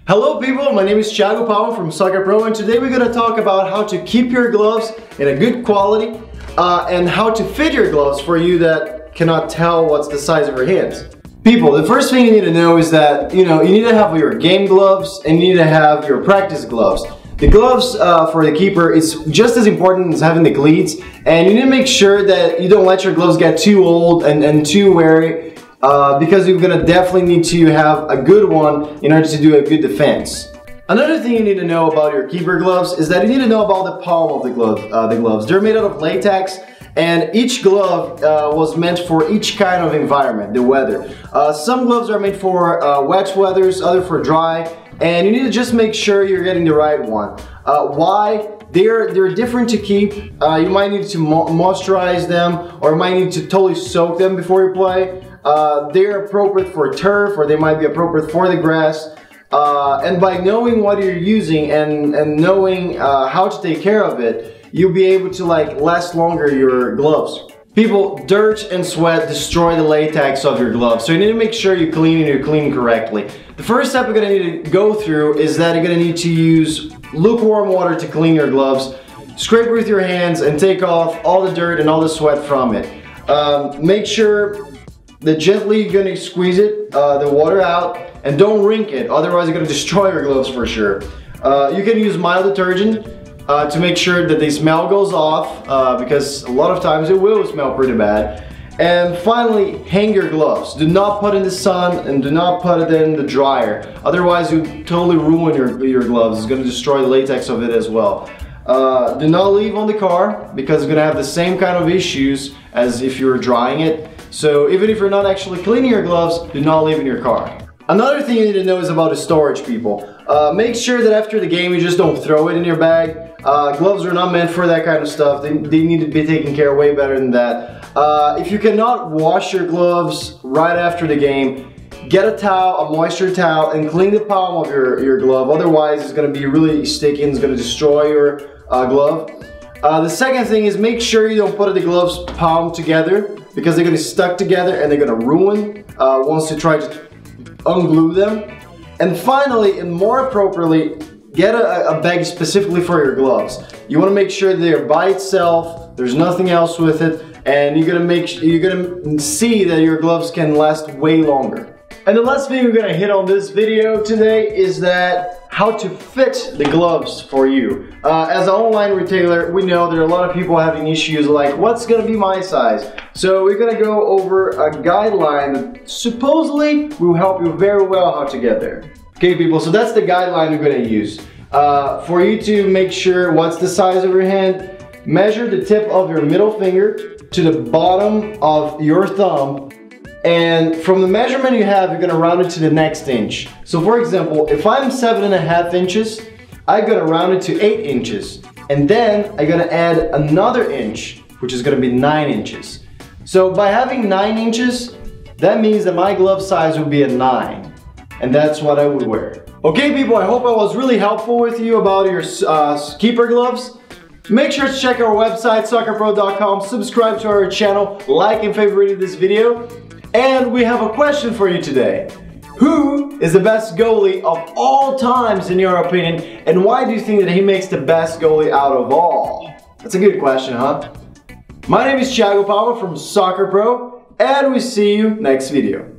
Hello people, my name is Thiago Palma from Soccer Pro, and today we're going to talk about how to keep your gloves in a good quality and how to fit your gloves for you that cannot tell what's the size of your hands. People, the first thing you need to know is that you need to have your game gloves and you need to have your practice gloves. The gloves for the keeper is just as important as having the cleats, and you need to make sure that you don't let your gloves get too old and too weary. Because you're gonna definitely need to have a good one in order to do a good defense. Another thing you need to know about your keeper gloves is that you need to know about the palm of the gloves. They're made out of latex, and each glove was meant for each kind of environment, the weather. Some gloves are made for wet weathers, other for dry, and you need to just make sure you're getting the right one. Why? They're different to keep. You might need to moisturize them, or you might need to totally soak them before you play. They're appropriate for turf, or they might be appropriate for the grass. And by knowing what you're using and knowing how to take care of it, you'll be able to last longer your gloves. People, dirt and sweat destroy the latex of your gloves, so you need to make sure you're cleaning correctly. The first step you're going to need to go through is that you're going to need to use lukewarm water to clean your gloves. Scrape it with your hands and take off all the dirt and all the sweat from it. Make sure that gently you're going to squeeze it, the water out, and don't rink it, otherwise you're going to destroy your gloves for sure. You can use mild detergent to make sure that the smell goes off, because a lot of times it will smell pretty bad. And finally, hang your gloves. Do not put in the sun and do not put it in the dryer, otherwise you totally ruin your gloves. It's going to destroy the latex of it as well. Do not leave on the car, because it's going to have the same kind of issues as if you were drying it. So even if you're not actually cleaning your gloves, do not leave in your car. Another thing you need to know is about the storage, people. Make sure that after the game you just don't throw it in your bag. Gloves are not meant for that kind of stuff. They need to be taken care of way better than that. If you cannot wash your gloves right after the game, get a towel, a moisture towel, and clean the palm of your glove. Otherwise it's going to be really sticky and it's going to destroy your glove. The second thing is make sure you don't put the gloves palm together, because they're going to stuck together and they're going to ruin once you try to unglue them. And finally, and more appropriately, get a bag specifically for your gloves. You want to make sure they're by itself, there's nothing else with it, and you're gonna see that your gloves can last way longer. And the last thing we're gonna hit on this video today is that how to fit the gloves for you. As an online retailer, we know there are a lot of people having issues like, what's gonna be my size? So we're gonna go over a guideline that supposedly will help you very well how to get there. Okay people, so that's the guideline we're gonna use. For you to make sure what's the size of your hand, measure the tip of your middle finger to the bottom of your thumb, and from the measurement you have, you're gonna round it to the next inch. So for example, if I'm 7.5 inches, I'm gonna round it to 8 inches. And then I'm gonna add another inch, which is gonna be 9 inches. So by having 9 inches, that means that my glove size would be a 9. And that's what I would wear. Okay people, I hope I was really helpful with you about your keeper gloves. Make sure to check our website, soccerpro.com, subscribe to our channel, like and favorite this video. And we have a question for you today. Who is the best goalie of all times in your opinion, and why do you think that he makes the best goalie out of all? That's a good question, huh? My name is Thiago Palma from Soccer Pro, and we see you next video.